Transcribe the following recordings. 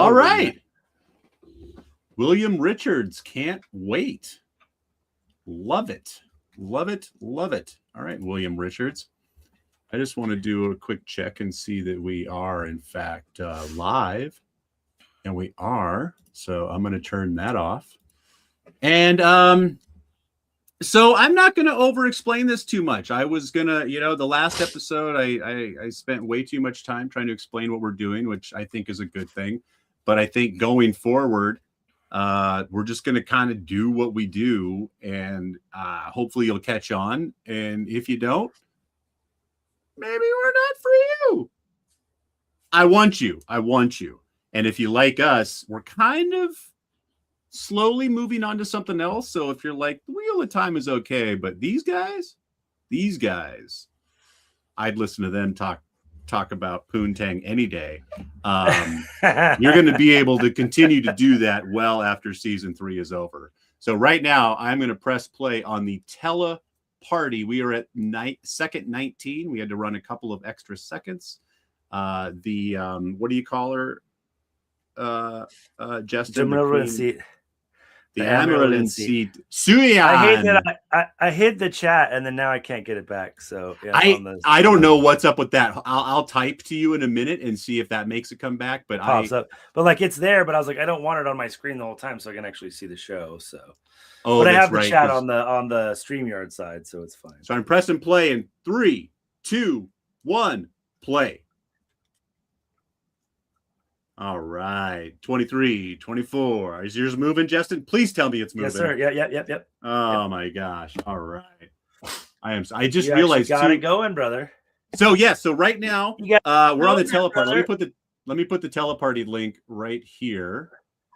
All right. William Richards, can't wait. Love it. Love it. Love it. All right, William Richards. I just want to do a quick check and see that we are, in fact, live. And we are. So I'm going to turn that off. And so I'm not going to over-explain this too much. I was going to, the last episode, I spent way too much time trying to explain what we're doing, which I think is a good thing. But I think going forward, we're just going to kind of do what we do, and hopefully you'll catch on. And if you don't, maybe we're not for you. I want you. And if you like us, we're kind of slowly moving on to something else. So if you're like, the Wheel of Time is okay, but these guys, I'd listen to them talk about Poontang any day. You're going to be able to continue to do that well after season 3 is over. So right now, I'm going to press play on the TeleParty. We are at second 19. We had to run a couple of extra seconds. What do you call her? Justin, the Amaranth seed. Suyan. I hid the chat, and then now I can't get it back. So yeah, I don't know what's up with that. I'll type to you in a minute and see if that makes it come back. But pops up. But like it's there, but I was like, I don't want it on my screen the whole time, so I can actually see the show. So, but I have the chat on the StreamYard side, so it's fine. So I'm pressing play in 3, 2, 1, play. All right, 23, 24. Is yours moving, Justin? Please tell me it's moving. Yes, sir. Yep. Oh my gosh! All right, I just realized got it going, brother. So so right now we're on the TeleParty. Let me put the TeleParty link right here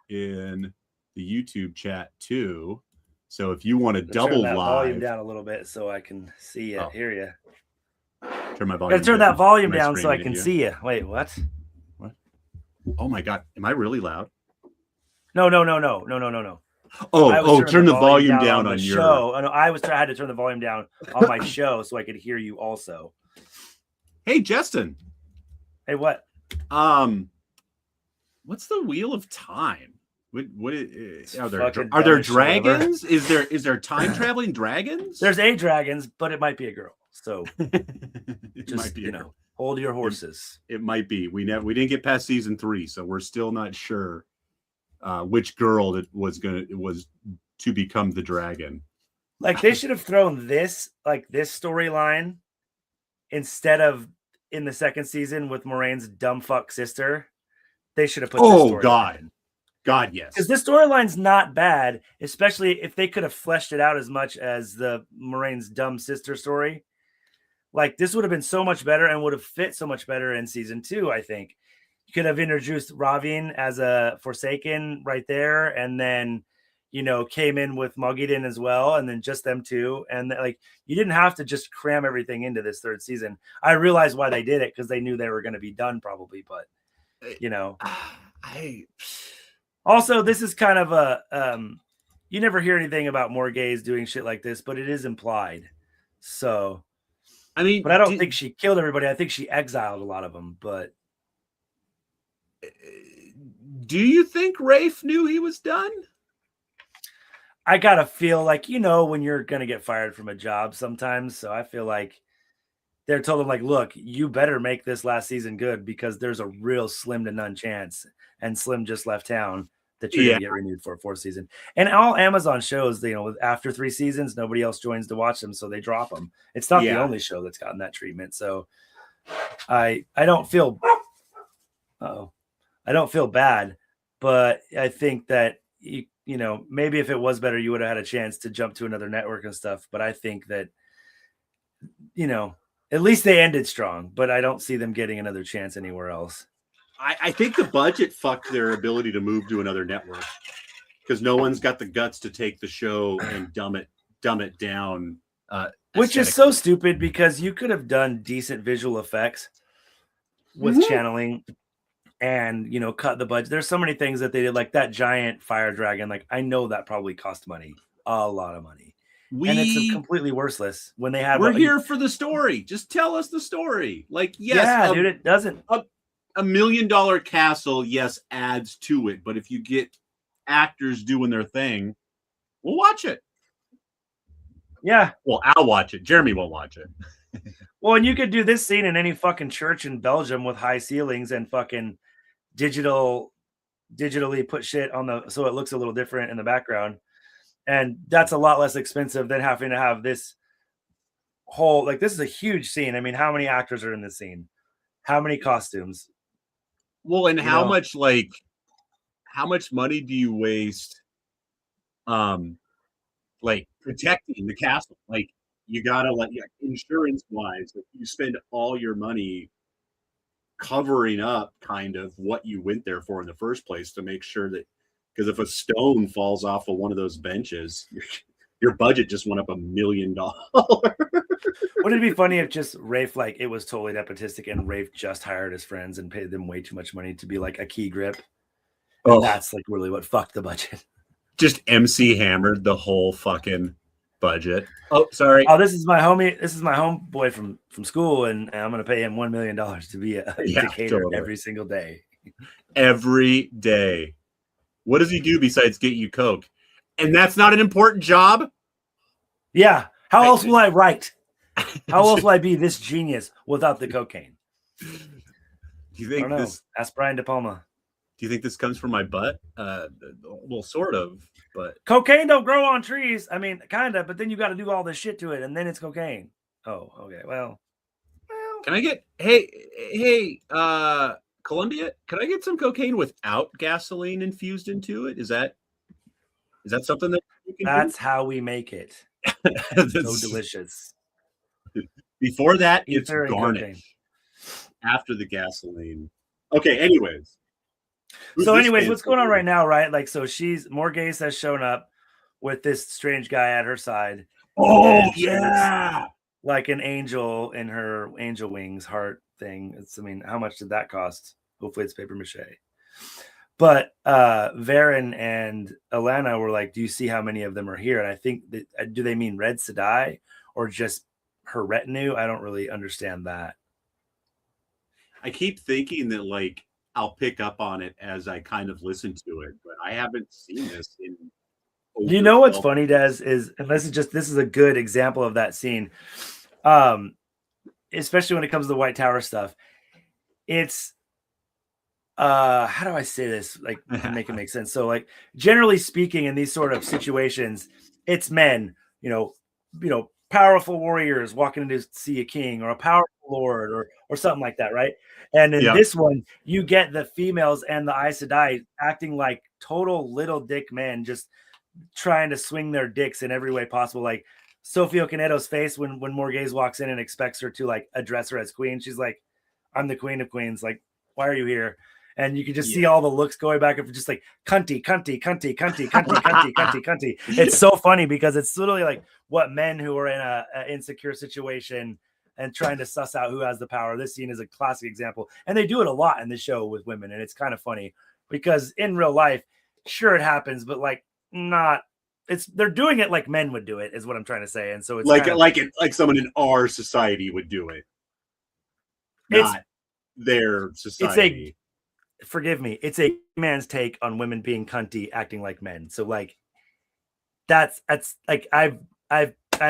in the YouTube chat too. So if you want to double turn that live, volume down a little bit so I can see you, hear you. Turn my volume. Turn that volume down so I can see you. Wait, what? Oh my God. Am I really loud? No. Oh, turn the volume down on your show. No, I had to turn the volume down on my show so I could hear you also. Hey, Justin. Hey, what? What's the Wheel of Time? Are there dragons? Is there time traveling dragons? There's dragons, but it might be a girl. So it might be hold your horses. It might be. We didn't get past season 3, so we're still not sure which girl it was to become the dragon. Like they should have thrown this storyline instead of in the second season with Moraine's dumb fuck sister. They should have put. Oh God, yes. Because this storyline's not bad, especially if they could have fleshed it out as much as the Moraine's dumb sister story. Like this would have been so much better and would have fit so much better in season 2. I think you could have introduced Ravine as a Forsaken right there, and then came in with Moghedien as well, and then just them two, and like you didn't have to just cram everything into this third season. I realized why they did it because they knew they were going to be done probably, but also this is kind of a you never hear anything about more gays doing shit like this, but it is implied. So. I mean, but I don't think she killed everybody. I think she exiled a lot of them. But do you think Rafe knew he was done? I gotta feel like when you're gonna get fired from a job sometimes. So I feel like they're told him like, look, you better make this last season good because there's a real slim to none chance, and Slim just left town that you're gonna get renewed for a 4th season. And all Amazon shows, after 3 seasons, nobody else joins to watch them, so they drop them. It's not the only show that's gotten that treatment. So I don't feel bad, but I think that maybe if it was better, you would have had a chance to jump to another network and stuff. But I think that at least they ended strong. But I don't see them getting another chance anywhere else. I think the budget fucked their ability to move to another network because no one's got the guts to take the show and dumb it down. Which is so stupid because you could have done decent visual effects with channeling and, cut the budget. There's so many things that they did, like that giant fire dragon. Like I know that probably cost money, a lot of money. And it's completely worthless when they have. We're here for the story. Just tell us the story. Like, yes. Yeah, dude, it doesn't. $1 million castle, yes, adds to it. But if you get actors doing their thing, we'll watch it. Yeah. Well, I'll watch it. Jeremy won't watch it. Well, and you could do this scene in any fucking church in Belgium with high ceilings and fucking digitally put shit on the so it looks a little different in the background. And that's a lot less expensive than having to have this whole like this is a huge scene. I mean, how many actors are in this scene? How many costumes? Well, and how much money do you waste like protecting the castle? Like you gotta insurance wise, like you spend all your money covering up kind of what you went there for in the first place to make sure that because if a stone falls off of one of those benches, your budget just went up $1 million. Wouldn't it be funny if just Rafe, like it was totally nepotistic and Rafe just hired his friends and paid them way too much money to be like a key grip? And that's like really what fucked the budget. Just MC hammered the whole fucking budget. Oh, sorry. Oh, this is my homie. This is my homeboy from school, and I'm gonna pay him $1 million to be a decatur totally. Every single day. Every day. What does he do besides get you Coke? And that's not an important job? Yeah. How else will I write? How else will I be this genius without the cocaine? Do you think this? Ask Brian De Palma. Do you think this comes from my butt? Well, sort of, but cocaine don't grow on trees. I mean, kind of, but then you got to do all this shit to it, and then it's cocaine. Oh, okay. Well. Can I get hey, Columbia? Can I get some cocaine without gasoline infused into it? Is that something that you can That's do? How we make it. So delicious. Before that, it's garnish. After the gasoline. Okay. Anyways. What's going on right now, right? Like, so Morghese has shown up with this strange guy at her side. Oh, yeah. Like an angel in her angel wings heart thing. How much did that cost? Hopefully it's paper mache. But Varen and Alana were like, do you see how many of them are here? And I think, do they mean Red Sedai or just her retinue? I don't really understand that. I keep thinking that, like, I'll pick up on it as I kind of listen to it, but I haven't seen this in. You know what's funny, Des, is, and this is a good example of that scene, especially when it comes to the White Tower stuff. It's how do I say this like to make it make sense? So, like, generally speaking, in these sort of situations, it's men, powerful warriors walking in to see a king or a powerful lord or something like that, right? And in this one, you get the females and the Aes Sedai acting like total little dick men, just trying to swing their dicks in every way possible. Like Sophie Okonedo's face when Morghese walks in and expects her to like address her as queen. She's like, I'm the queen of queens. Like, why are you here? And you can just see all the looks going back and just like cunty. It's so funny because it's literally like what men who are in an insecure situation and trying to suss out who has the power. This scene is a classic example. And they do it a lot in the show with women. And it's kind of funny because in real life, sure it happens, but like they're doing it like men would do it is what I'm trying to say. And so it's like someone in our society would do it. Not their society. Forgive me. It's a man's take on women being cunty, acting like men. So like, that's like, I've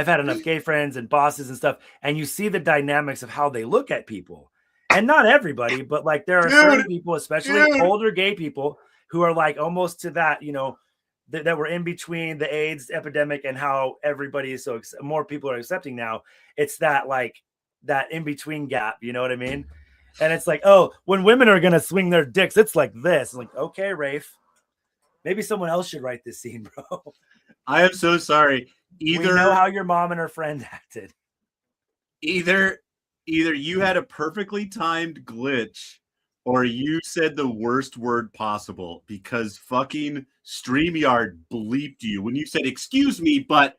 had enough gay friends and bosses and stuff, and you see the dynamics of how they look at people, and not everybody, but like there are certain people, especially older gay people, who are like almost to that, that we're in between the AIDS epidemic and how everybody is more people are accepting now. It's that like that in between gap. You know what I mean? And it's like, oh, when women are gonna swing their dicks, it's like this. I'm like, okay, Rafe, maybe someone else should write this scene, bro. I am so sorry. We know how your mom and her friend acted. Either you had a perfectly timed glitch or you said the worst word possible because fucking StreamYard bleeped you when you said, excuse me, but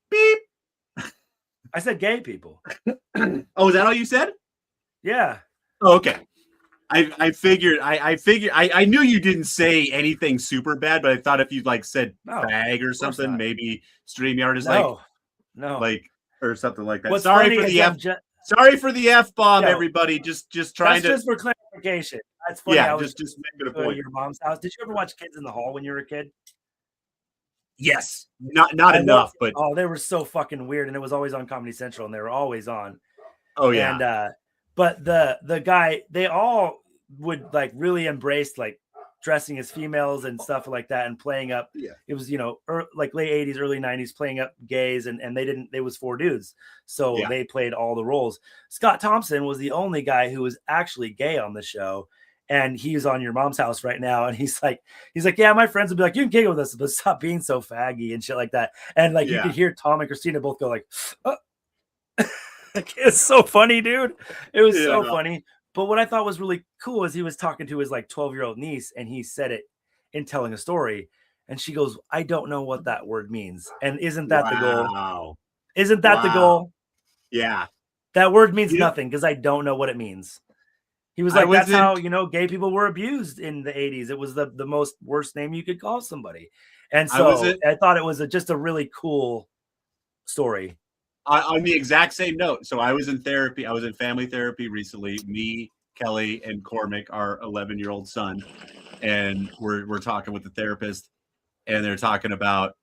beep. I said gay people. Oh, is that all you said? Yeah. Oh, okay. I figured I knew you didn't say anything super bad, but I thought if you like said fag or something, maybe StreamYard is no, or something like that. What's sorry for the Sorry for the F-bomb, No. everybody. Just trying That's just for clarification. That's funny. Yeah, I was just making a go to point. your mom's house. Did you ever watch Kids in the Hall when you were a kid? Yes, not enough, but they were so fucking weird, and it was always on Comedy Central, and they were always on. oh yeah, And but the guy, they all would like really embrace like dressing as females and stuff like that, and playing up. yeah. It was like late 80s, early 90s, playing up gays, and they was 4 dudes, so Yeah. they played all the roles. Scott Thompson was the only guy who was actually gay on the show. And he's on Your Mom's House right now. And he's like, yeah, my friends would be like, you can giggle with us, but stop being so faggy and shit like that. And like, you could hear Tom and Christina both go like, oh. Like, it's so funny, dude. It was so funny. But what I thought was really cool is he was talking to his like 12-year-old niece, and he said it in telling a story. And she goes, I don't know what that word means. And isn't that the goal? Isn't that the goal? Yeah. That word means nothing because I don't know what it means. He was like, that's how, gay people were abused in the 80s. It was the most worst name you could call somebody. And so I thought it was just a really cool story. On the exact same note. So I was in therapy. I was in family therapy recently. Me, Kelly, and Cormac, our 11-year-old son. And we're talking with the therapist. And they're talking about...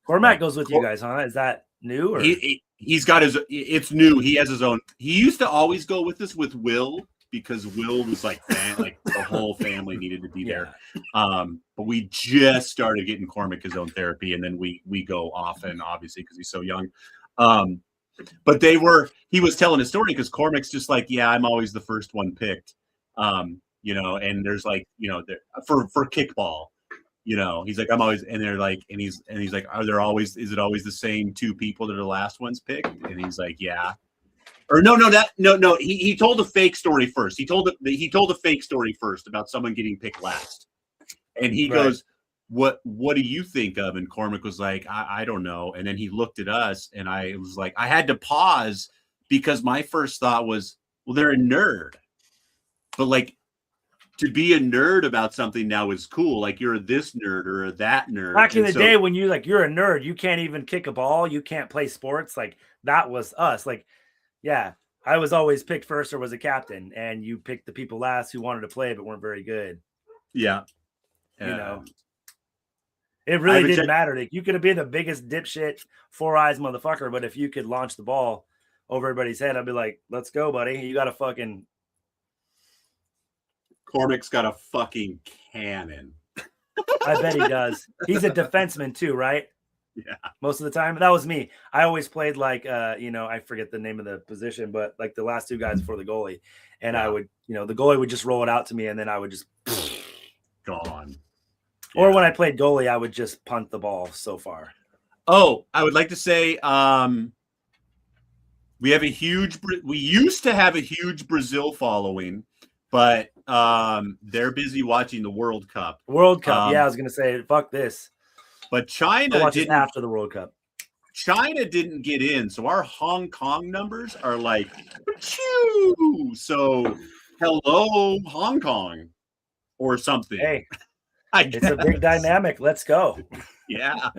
Cormac goes with you guys, huh? Is that new? Or? He's got his... It's new. He has his own... He used to always go with us with Will, because Will was like the whole family needed to be there. But we just started getting Cormac his own therapy, and then we go often, obviously, because he's so young. But he was telling a story because Cormac's just like, yeah, I'm always the first one picked. And there's like, for kickball, he's like, I'm always, and they're like, and he's like, is it always the same 2 people that are the last ones picked? And he's like, yeah. Or no. He told a fake story first. He told a fake story first about someone getting picked last, and he goes, "What do you think of?" And Cormac was like, "I don't know." And then he looked at us, and I was like, I had to pause because my first thought was, "Well, they're a nerd," but like to be a nerd about something now is cool. Like you're this nerd or that nerd. Back in the day when you're a nerd, you can't even kick a ball, you can't play sports. Like that was us. Like. Yeah, I was always picked first or was a captain, and you picked the people last who wanted to play but weren't very good. Yeah. It really didn't matter. Like, you could have been the biggest dipshit 4 eyes motherfucker, but if you could launch the ball over everybody's head, I'd be like, let's go, buddy. You got a fucking... Cormac's got a fucking cannon. I bet he does. He's a defenseman too, right? Yeah. Most of the time. That was me. I always played like, I forget the name of the position, but like the last 2 guys before the goalie. And I would, the goalie would just roll it out to me, and then I would just gone. Yeah. Or when I played goalie, I would just punt the ball so far. Oh, I would like to say we used to have a huge Brazil following, but they're busy watching the World Cup. World Cup. I was going to say, fuck this. But China didn't after the World Cup. China didn't get in, so our Hong Kong numbers are like, Choo! So hello Hong Kong or something. Hey, it's a big dynamic. Let's go. Yeah.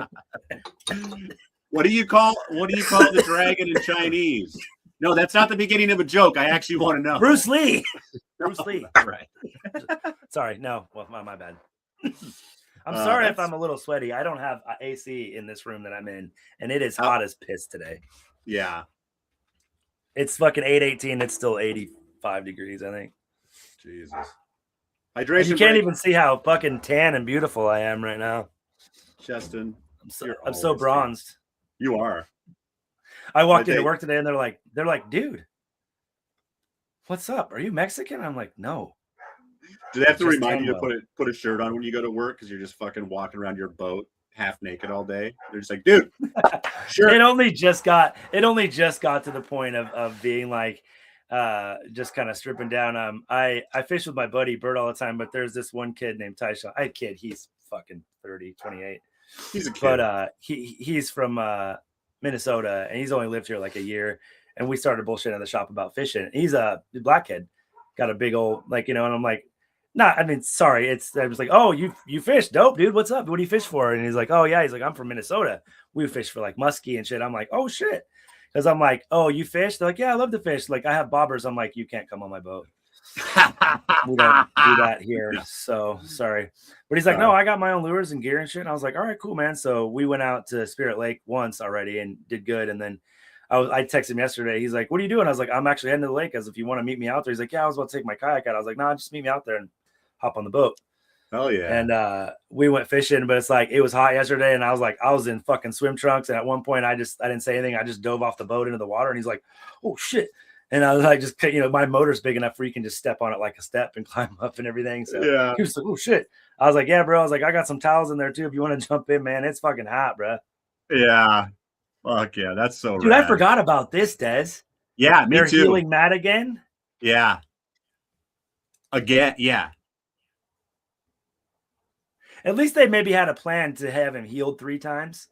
What do you call the dragon in Chinese? No, that's not the beginning of a joke. I actually want to know. Bruce Lee. Bruce Lee. Right. Sorry. No. Well, my bad. I'm sorry if I'm a little sweaty. I don't have AC in this room that I'm in, and it is hot as piss today. Yeah. It's fucking 8:18. It's still 85 degrees, I think. Jesus. Hydration. You can't even see how fucking tan and beautiful I am right now. Justin, I'm so bronzed. You are. I walked into work today, and they're like, dude, what's up? Are you Mexican? I'm like, no. Do they have to remind you to put a shirt on when you go to work because you're just fucking walking around your boat half naked all day? They're just like, dude, sure. It only just got to the point of being like, just kind of stripping down. I fish with my buddy Bert all the time, but there's this one kid named Tyshawn. He's fucking 30, 28. He's a kid. But he's from Minnesota, and he's only lived here like a year. And we started bullshitting at the shop about fishing. He's a black kid, got a big old, and I'm like, sorry. I was like, oh, you fish, dope, dude. What's up? What do you fish for? And he's like, oh yeah. He's like, I'm from Minnesota. We fish for like muskie and shit. I'm like, oh shit. Because I'm like, oh, you fish? They're like, yeah, I love to fish. Like, I have bobbers. I'm like, you can't come on my boat. We don't do that here. So sorry. But he's like, no, I got my own lures and gear and shit. And I was like, all right, cool, man. So we went out to Spirit Lake once already and did good. And then I texted him yesterday. He's like, what are you doing? I was like, I'm actually heading to the lake as if you want to meet me out there. He's like, yeah, I was about to take my kayak out. I was like, no, just meet me out there and hop on the boat. Oh yeah. And we went fishing, but it's like it was hot yesterday, and I was in fucking swim trunks. And at one point, I didn't say anything. I just dove off the boat into the water, and he's like, "Oh shit!" And I was like, just my motor's big enough where you can just step on it like a step and climb up and everything. So yeah, he was like, "Oh shit!" I was like, "Yeah, bro." I was like, "I got some towels in there too if you want to jump in, man. It's fucking hot, bro." Yeah, fuck yeah, that's so. Dude, rad. I forgot about this, Des. Yeah, me They're too. healing Matt again. Yeah. Again, yeah. At least they maybe had a plan to have him healed 3 times,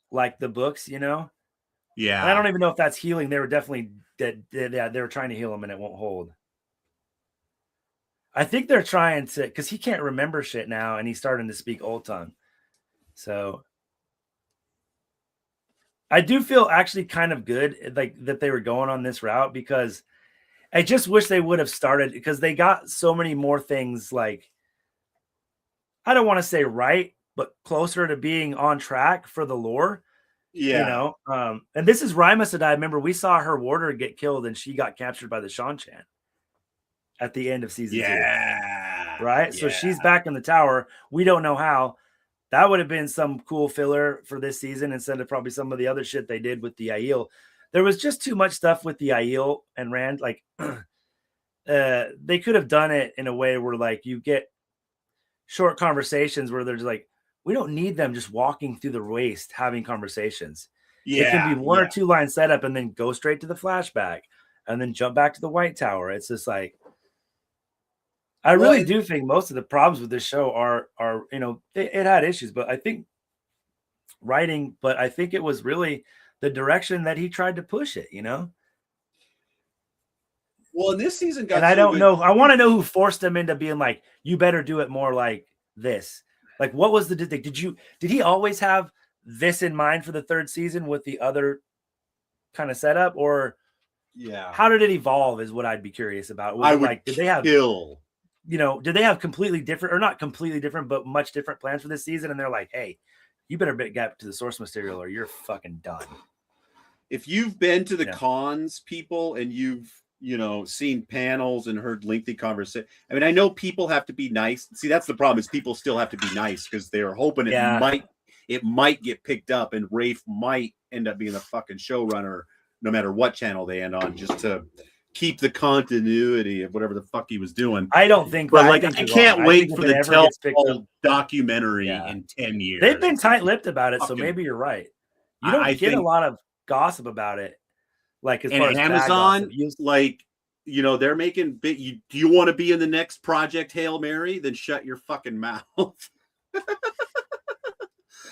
like the books, Yeah. And I don't even know if that's healing. They were definitely dead. Yeah, they were trying to heal him and it won't hold. I think they're trying to, because he can't remember shit now and he's starting to speak Old Tongue. So I do feel actually kind of good like that they were going on this route, because I just wish they would have started, because they got so many more things, like, I don't want to say right, but closer to being on track for the lore. Yeah. And this is Rima Sedai. Remember, we saw her warder get killed and she got captured by the Shan-Chan at the end of season 2. Right? Yeah. So she's back in the tower. We don't know how. That would have been some cool filler for this season instead of probably some of the other shit they did with the Aiel. There was just too much stuff with the Aiel and Rand. Like, they could have done it in a way where, like, you get short conversations where they're just like, we don't need them just walking through the waste having conversations. It can be 1 or 2 line setup and then go straight to the flashback and then jump back to the White Tower. It's just like, I really do think most of the problems with this show are it had issues, but I think writing, but I think it was really the direction that he tried to push it, Well, in this season, and I don't know. I want to know who forced him into being like, you better do it more like this. Like, what was did he always have this in mind for the 3rd season with the other kind of setup, or how did it evolve is what I'd be curious about. Did they have did they have completely different, or not completely different, but much different plans for this season? And they're like, hey, you better get to the source material or you're fucking done. If you've been to the cons, people, and you've seen panels and heard lengthy conversation. I mean, I know people have to be nice. See, that's the problem, is people still have to be nice because they're hoping it might get picked up, and Rafe might end up being the fucking showrunner no matter what channel they end on, just to keep the continuity of whatever the fuck he was doing. I don't think, but like, I can't wait for the Telltale documentary in 10 years. They've been tight-lipped about it, so maybe you're right. You don't get a lot of gossip about it. Like, as far as Amazon, like, they're making big. Do you want to be in the next Project Hail Mary? Then shut your fucking mouth.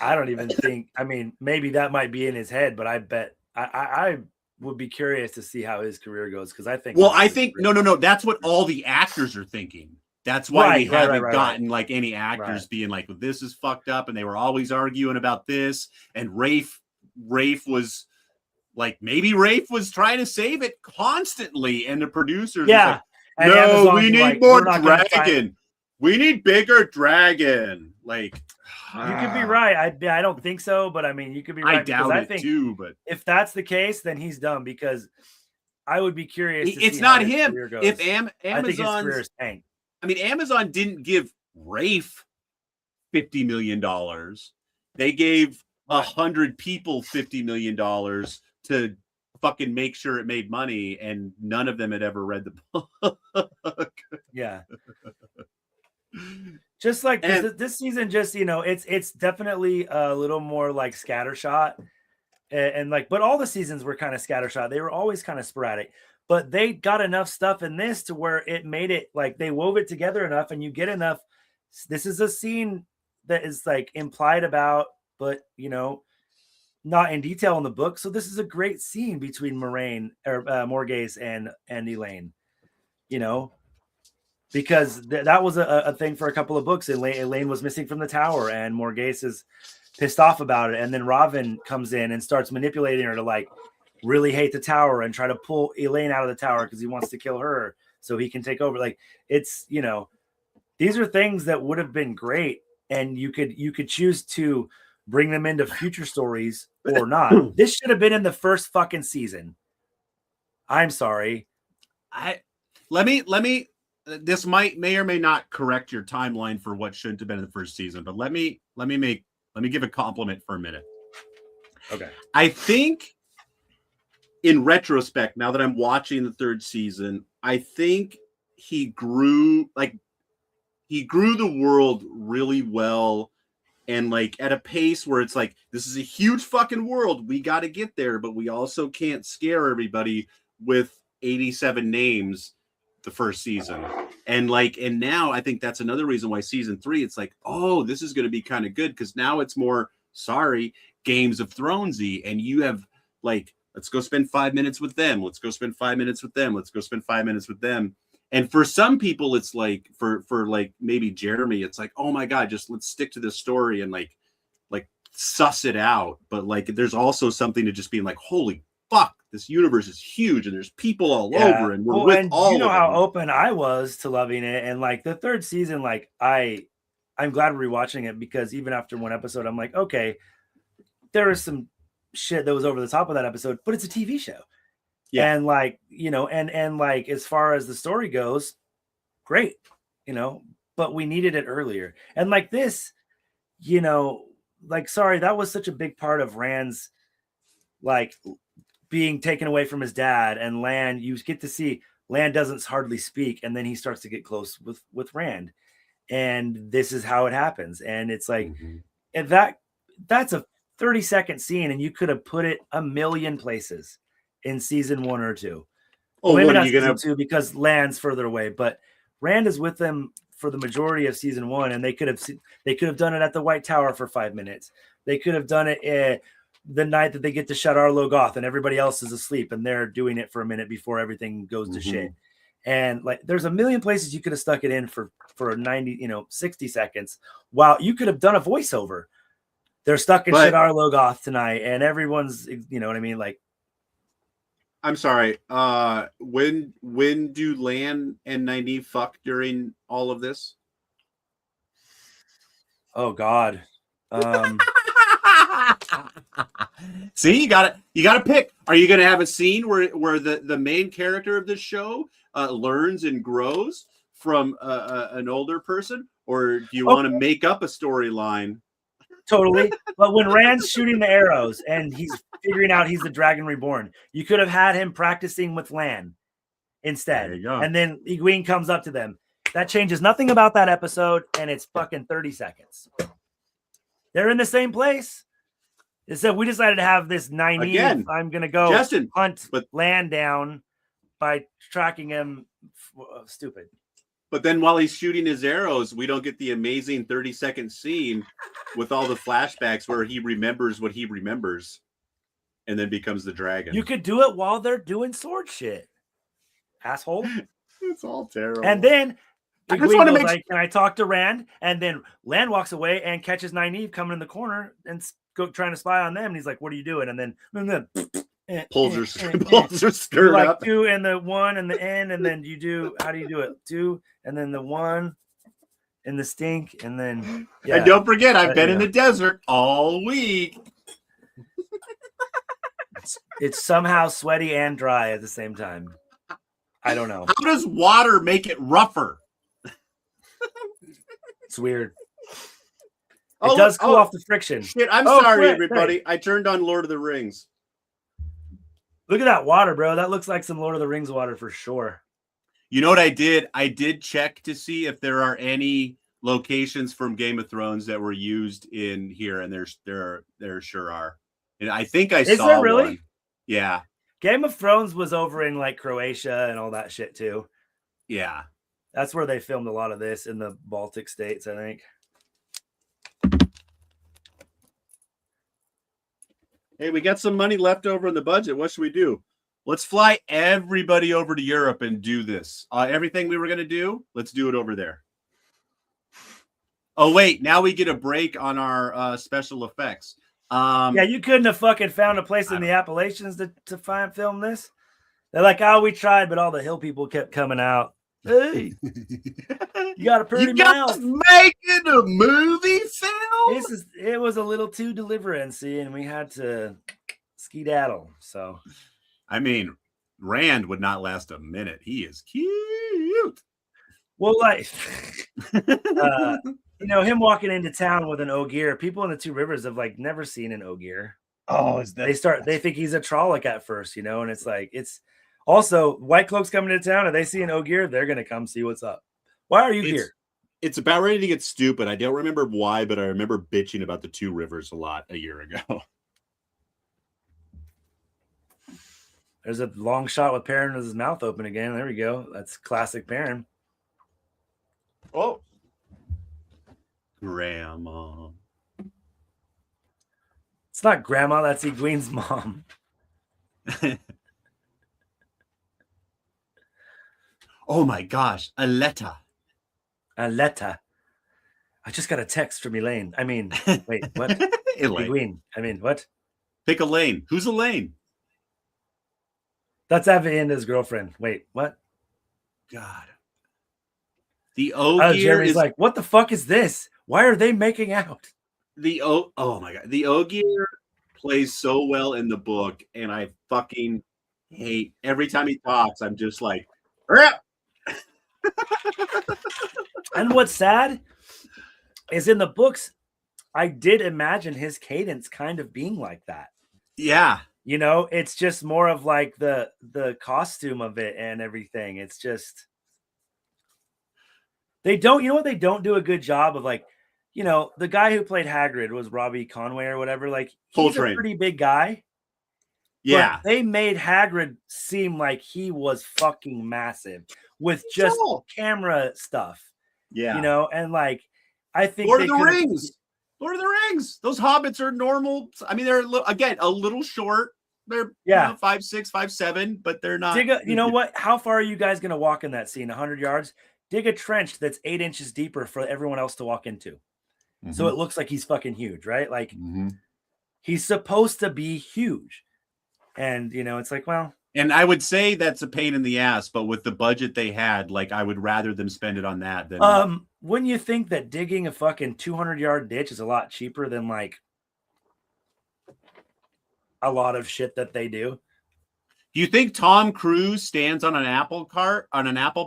I don't even think. I mean, maybe that might be in his head, but I bet I would be curious to see how his career goes, because I think. Well, I think no. That's what all the actors are thinking. That's why we haven't gotten like any actors being like, well, "This is fucked up," and they were always arguing about this. And Rafe was. Like, maybe Rafe was trying to save it constantly, and the producers like, no, we need more dragon. We need bigger dragon. Like, you could be right. I don't think so, but I mean, you could be right. I doubt it too. But if that's the case, then he's dumb, because I would be curious. It's not him. If Amazon, I think his career is tanked. I mean, Amazon didn't give Rafe $50 million. They gave 100 people $50 million. To fucking make sure it made money, and none of them had ever read the book. Yeah. Just like this season, just, it's definitely a little more like scattershot. And like, but all the seasons were kind of scattershot. They were always kind of sporadic, but they got enough stuff in this to where it made it like they wove it together enough, and you get enough. This is a scene that is like implied about, but not in detail in the book. So this is a great scene between Moraine or Morghese and Elaine, because that was a thing for a couple of books. Elaine was missing from the tower, and Morghese is pissed off about it. And then Robin comes in and starts manipulating her to like, really hate the tower and try to pull Elaine out of the tower because he wants to kill her so he can take over. Like, it's, you know, these are things that would have been great, and you could choose to bring them into future stories or not. This should have been in the first fucking season. I'm sorry. Let me this may or may not correct your timeline for what shouldn't have been in the first season, but let me give a compliment for a minute. Okay. I think in retrospect, now that I'm watching the third season, I think he grew the world really well, and like at a pace where it's like, this is a huge fucking world. We got to get there, but we also can't scare everybody with 87 names the first season. And now I think that's another reason why season 3, it's like, oh, this is going to be kind of good, because now it's more, Games of Thronesy, and you have like, let's go spend 5 minutes with them. Let's go spend 5 minutes with them. Let's go spend 5 minutes with them. And for some people, it's like, for like maybe Jeremy, it's like, oh my God, just let's stick to this story and like suss it out. But like, there's also something to just being like, holy fuck, this universe is huge and there's people all over, and we're with all. You know how open I was to loving it, and like the third season, like I'm glad we're rewatching it, because even after one episode, I'm like, okay, there is some shit that was over the top of that episode, but it's a TV show. Yeah. And like, you know, and like, as far as the story goes, great, you know, but we needed it earlier. And like this, you know, like, sorry, that was such a big part of Rand's, like, being taken away from his dad, and Lan, you get to see Lan doesn't hardly speak, and then he starts to get close with Rand, and this is how it happens. And it's like, and that's a 30-second scene, and you could have put it a million places in season 1 or 2. Oh, maybe not season 2 because Lan's further away, but Rand is with them for the majority of season 1, and they could have done it at the White Tower for 5 minutes. They could have done it the night that they get to Shadar Logoth and everybody else is asleep, and they're doing it for a minute before everything goes to shit. And like, there's a million places you could have stuck it in for 90, 60 seconds. While you could have done a voiceover. They're stuck in Shadar Logoth tonight, and everyone's, you know what I mean? Like, I'm sorry. When do Lan and Nynaeve fuck during all of this? Oh God. See, you got to pick. Are you going to have a scene where the main character of this show learns and grows from an older person, or do you want to make up a storyline? Totally. But when Rand's shooting the arrows and he's figuring out he's the Dragon Reborn, you could have had him practicing with Lan instead. There you go. And then Egwene comes up to them. That changes nothing about that episode, and it's fucking 30 seconds. They're in the same place. It said we decided to have this Nynaeve. Again, I'm going to go hunt Lan down by tracking him. Stupid. But then while he's shooting his arrows, we don't get the amazing 30-second scene with all the flashbacks where he remembers what he remembers and then becomes the dragon. You could do it while they're doing sword shit. Asshole. It's all terrible. And then Egwene goes like, can I talk to Rand? And then Lan walks away and catches Nynaeve coming in the corner and trying to spy on them. And he's like, what are you doing? And then pulls her skirt like up. 2 and the 1 and the N, and then how do you do it? 2 and then the 1 and the stink, and then and don't forget, I've been in the desert all week. It's somehow sweaty and dry at the same time. I don't know. How does water make it rougher? It's weird. It does cool off the friction. Shit, I'm sorry, everybody. I turned on Lord of the Rings. Look at that water, bro. That looks like some Lord of the Rings water for sure. You know what I did? I did check to see if there are any locations from Game of Thrones that were used in here, and there sure are. And I think I saw Is there really? One. Yeah. Game of Thrones was over in like Croatia and all that shit too. Yeah. That's where they filmed a lot of this, in the Baltic states, I think. Hey, we got some money left over in the budget. What should we do? Let's fly everybody over to Europe and do this. Everything we were going to do, let's do it over there. Oh, wait. Now we get a break on our special effects. Yeah, you couldn't have fucking found a place in the Appalachians to film this. They're like, oh, we tried, but all the hill people kept coming out. Hey, you got a pretty mouth. Making a movie film? It was a little too deliverancy, and we had to skedaddle. So, I mean, Rand would not last a minute. He is cute. Well, like, him walking into town with an ogier. People in the Two Rivers have like never seen an ogier. Oh, is that? They think he's a Trolloc at first, and it's like it's also White Cloaks coming to town. If they see an ogier, they're gonna come see what's up. Why are you here? It's about ready to get stupid. I don't remember why, but I remember bitching about the Two Rivers a lot a year ago. There's a long shot with Perrin with his mouth open again. There we go. That's classic Perrin. Oh, Grandma. It's not Grandma. That's Egwene's mom. Oh my gosh, a letter. A letter. I just got a text from Elaine. I mean, wait, what? Egwene. I mean, what? Pick Elaine. Who's Elaine? That's Avienda's girlfriend. Wait, what? God. The ogier Jeremy's like, what the fuck is this? Why are they making out? Oh my God. The ogier plays so well in the book, and I fucking hate every time he talks. I'm just like, And what's sad is in the books, I did imagine his cadence kind of being like that. Yeah. It's just more of like the costume of it and everything. It's just they don't do a good job of like, the guy who played Hagrid was Robbie Conway or whatever. Like he's a pretty big guy. Yeah. But they made Hagrid seem like he was fucking massive with just camera stuff. Yeah. And like I think Lord of the Rings. Those hobbits are normal. I mean, they're a little short. They're 5'6", 5'7", but they're not. You know what? How far are you guys going to walk in that scene? 100 yards? Dig a trench that's 8 inches deeper for everyone else to walk into. Mm-hmm. So it looks like he's fucking huge, right? Like he's supposed to be huge. And, it's like, well. And I would say that's a pain in the ass, but with the budget they had, like I would rather them spend it on that than. Wouldn't you think that digging a fucking 200-yard ditch is a lot cheaper than like a lot of shit that they do? Do you think Tom Cruise stands on an apple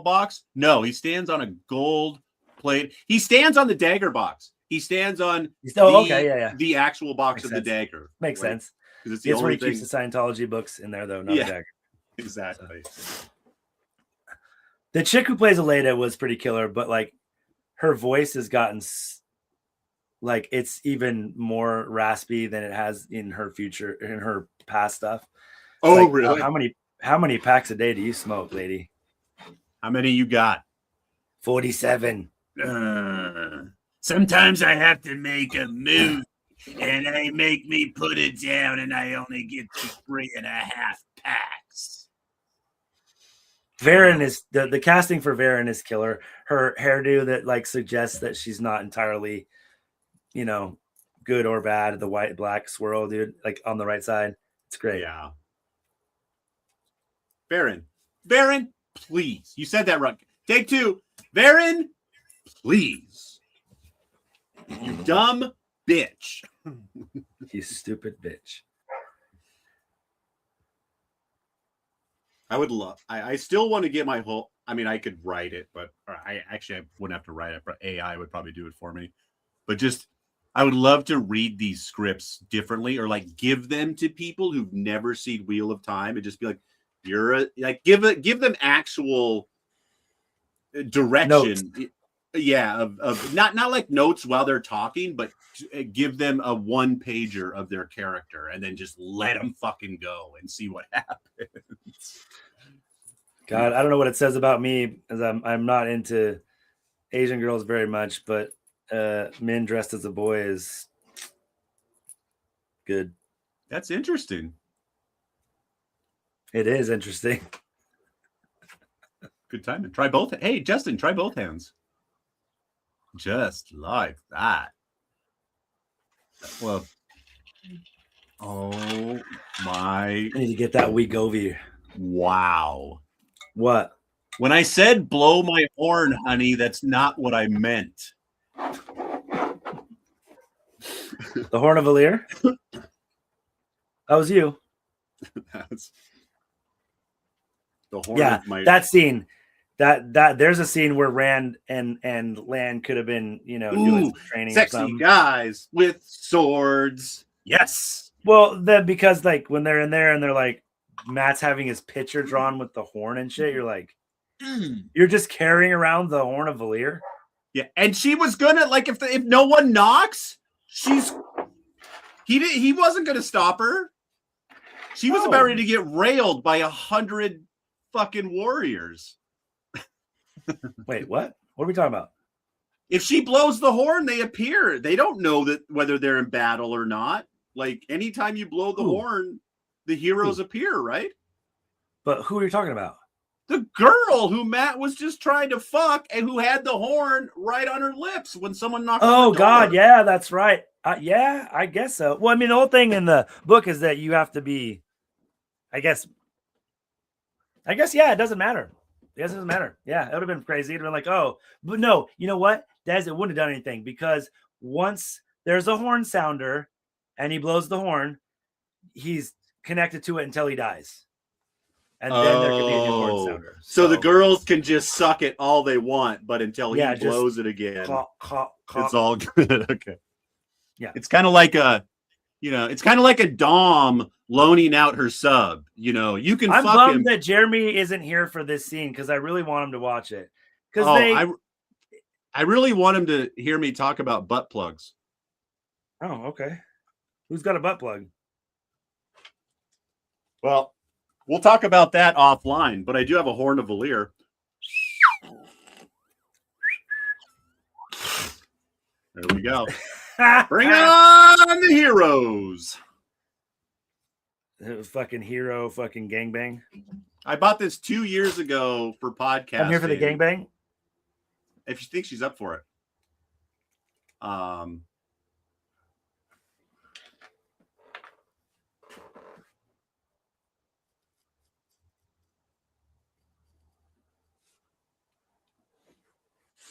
box? No, he stands on a gold plate. He stands on the dagger box. He stands on the actual box of the dagger. Makes sense. Because it's the only thing. He keeps the Scientology books in there, though, not the dagger. Exactly. So. The chick who plays Elena was pretty killer, but like her voice has gotten like it's even more raspy than it has in her past stuff. Oh, like, really? How many packs a day do you smoke, lady? How many you got? 47. Sometimes I have to make a move, and they make me put it down, and I only get to 3.5 packs. Varen is the casting for Varen is killer. Her hairdo that like suggests that she's not entirely, good or bad. The white black swirl, dude, like on the right side. It's great. Yeah. Varen, please. You said that right. Take 2. Varen, please. You dumb bitch. You stupid bitch. I would love. I still want to get my whole. I mean, I could write it, but I wouldn't have to write it. But AI would probably do it for me. But just, I would love to read these scripts differently, or like give them to people who've never seen Wheel of Time, and just be like, give them actual direction. Notes. Yeah, of not like notes while they're talking, but give them a 1-pager of their character, and then just let them fucking go and see what happens. God, I don't know what it says about me, as I'm not into Asian girls very much, but men dressed as a boy is good. That's interesting. It is interesting. Good timing. Try both. Hey, Justin, try both hands. Just like that. Well, Oh my! I need to get that Wegovy. Wow! What? When I said "blow my horn, honey," that's not what I meant. The Horn of Valir? That was you. That's the horn Yeah, of my. that scene. That there's a scene where Rand and Lan could have been, doing some training or Sexy something. guys with swords. Yes. Well, because like when they're in there and they're like, Matt's having his picture drawn with the horn and shit, you're like, you're just carrying around the Horn of Valir. Yeah, and she was gonna like if no one knocks, he wasn't gonna stop her. She was about ready to get railed by 100 fucking warriors. Wait, what? What are we talking about? If she blows the horn, they appear. They don't know that whether they're in battle or not. Like anytime you blow the horn, the heroes appear, right? But who are you talking about? The girl who Matt was just trying to fuck and who had the horn right on her lips when someone knocked on the door. Oh God, yeah, that's right. Yeah, I guess so. Well, I mean, the whole thing in the book is that you have to be, I guess, yeah, it doesn't matter. It doesn't matter. Yeah, it would have been crazy. It'd have been like, oh, but no, you know what? It wouldn't have done anything because once there's a horn sounder and he blows the horn, he's connected to it until he dies. And then there could be a new horn sounder. So the girls can just suck it all they want, but until he blows it again, it's all good. Okay. Yeah. It's kind of like it's kind of like a dom loaning out her sub. You can I'm fuck bummed him. that Jeremy isn't here for this scene because I really want him to watch it. Because I really want him to hear me talk about butt plugs. Oh, okay. Who's got a butt plug? Well, we'll talk about that offline, but I do have a Horn of Valir. There we go. Bring on the heroes. Fucking hero, fucking gangbang. I bought this 2 years ago for podcasting. I'm here for the gangbang. If you think she's up for it.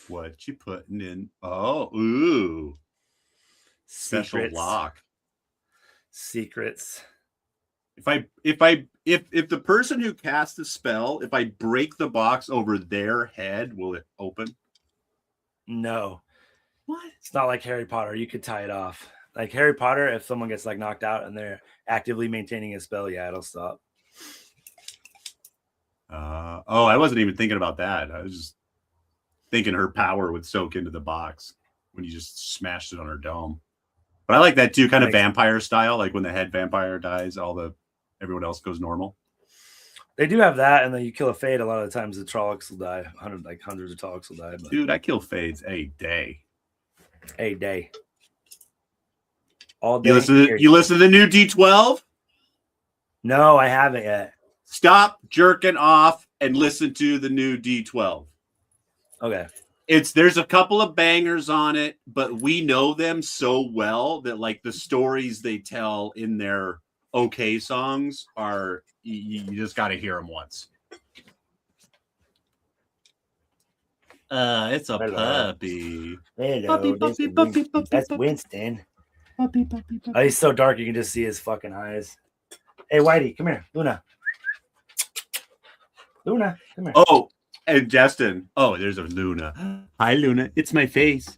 What you putting in? Oh, ooh. Special lock. Secrets. If the person who cast the spell, if I break the box over their head, will it open? No. What? It's not like Harry Potter. You could tie it off. Like Harry Potter, if someone gets like knocked out and they're actively maintaining a spell, yeah, it'll stop. I wasn't even thinking about that. I was just thinking her power would soak into the box when you just smashed it on her dome. But I like that too, kind of vampire style. Like when the head vampire dies, everyone else goes normal. They do have that, and then you kill a fade. A lot of the times the Trollocs will die. Hundreds of Trollocs will die. But... Dude, I kill fades a day. All day. You listen to the new D12? No, I haven't yet. Stop jerking off and listen to the new D12. Okay. There's a couple of bangers on it, but we know them so well that like the stories they tell in their okay songs are you just got to hear them once. It's a puppy. Hello, puppy. That's Winston. Puppy. Oh, he's so dark you can just see his fucking eyes. Hey, Whitey, come here. Luna, come here. Oh, and Justin. Oh, there's a Luna. Hi, Luna. It's my face.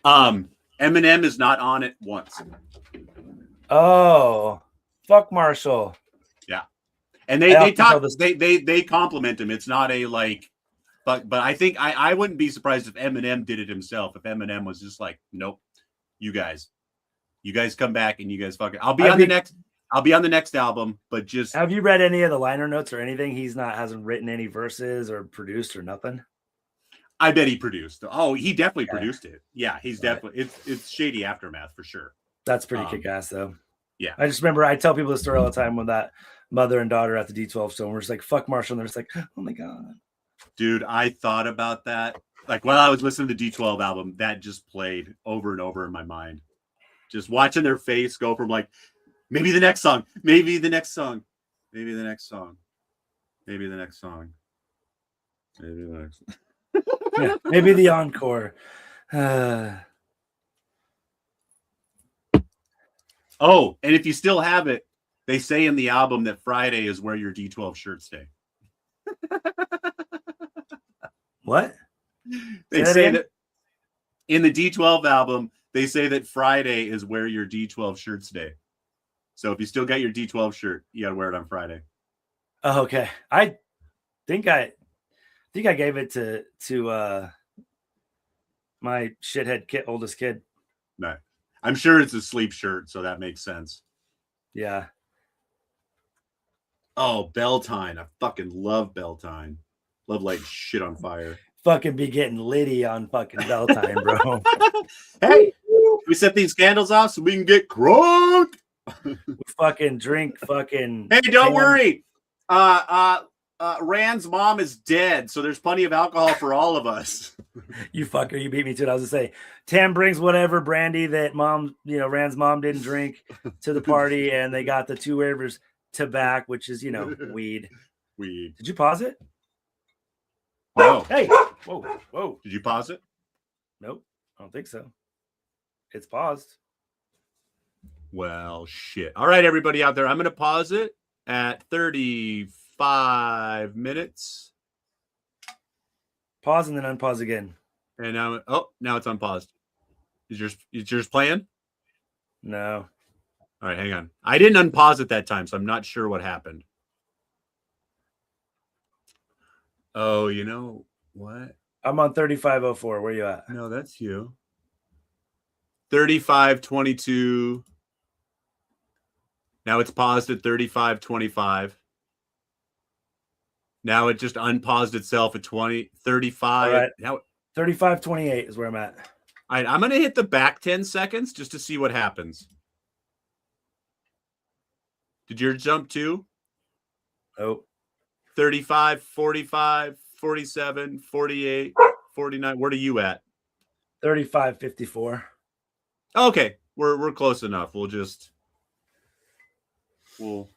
Eminem is not on it once. Oh, fuck Marshall. Yeah, and they talk. They compliment him. It's not a like, but I think I wouldn't be surprised if Eminem did it himself. If Eminem was just like, nope, you guys come back and you guys fucking. I'll be on the next album, but just. Have you read any of the liner notes or anything? Hasn't written any verses or produced or nothing. I bet he produced. Oh, he definitely produced it. Yeah, he's definitely. It's Shady Aftermath for sure. That's pretty kick-ass, though. Yeah. I just remember I tell people the story all the time when that mother and daughter at the D12 show, and we're just like, fuck Marshall. And they're just like, oh my God. Dude, I thought about that. Like while I was listening to the D12 album, that just played over and over in my mind. Just watching their face go from like, maybe the next song, maybe the next song, maybe the next song, maybe the next song, maybe the next. Yeah, maybe the encore. Oh, and if you still have it, they say in the album that Friday is where your D12 shirts stay. What? They say that in the D12 album, they say that Friday is where your D12 shirts stay. So if you still got your D12 shirt, you got to wear it on Friday. Oh, okay. I think I gave it to my shithead oldest kid. No, I'm sure it's a sleep shirt, so that makes sense. Yeah. Oh, Beltine. I fucking love Beltine. Love like shit on fire. Fucking be getting litty on fucking Beltine, bro. Hey, we set these candles off so we can get crunk. We fucking drink fucking. Hey, don't worry. Rand's mom is dead, so there's plenty of alcohol for all of us. You fucker, you beat me to it. I was gonna say, Tam brings whatever brandy that Rand's mom didn't drink to the party, and they got the 2 Rivers tobacco, which is weed. Weed. Did you pause it? No. Hey, whoa. Did you pause it? Nope, I don't think so. It's paused. Well, shit. All right, everybody out there, I'm going to pause it at 35 minutes. Pause and then unpause again. And now, now it's unpaused. Is yours playing? No. All right, hang on. I didn't unpause it that time, so I'm not sure what happened. Oh, you know what? I'm on 3504. Where you at? No, that's you. 3522. Now it's paused at 3525. Now it just unpaused itself at 35. All right. Now 3528 is where I'm at. All right, I'm going to hit the back 10 seconds just to see what happens. Did yours jump too? Oh. 35, 45, 47, 48, 49. Where are you at? 3554. Okay, we're close enough. I was just freaking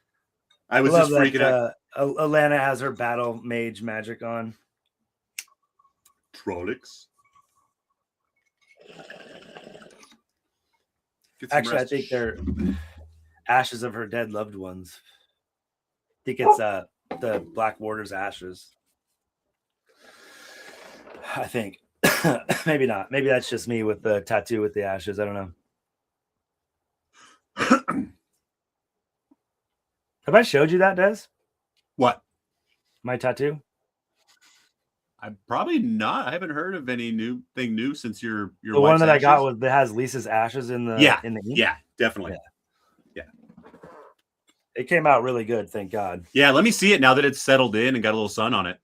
out. Alana has her battle mage magic on. Trollics. Actually, I think they're ashes of her dead loved ones. I think it's the Black Warder's ashes. I think. Maybe not. Maybe that's just me with the tattoo with the ashes. I don't know. Have I showed you that, Des? What? My tattoo? I'm probably not. I haven't heard of any new since your the one that ashes? I got that has Lisa's ashes in the in the ink? Yeah, definitely. Yeah. It came out really good, thank God. Yeah, let me see it now that it's settled in and got a little sun on it.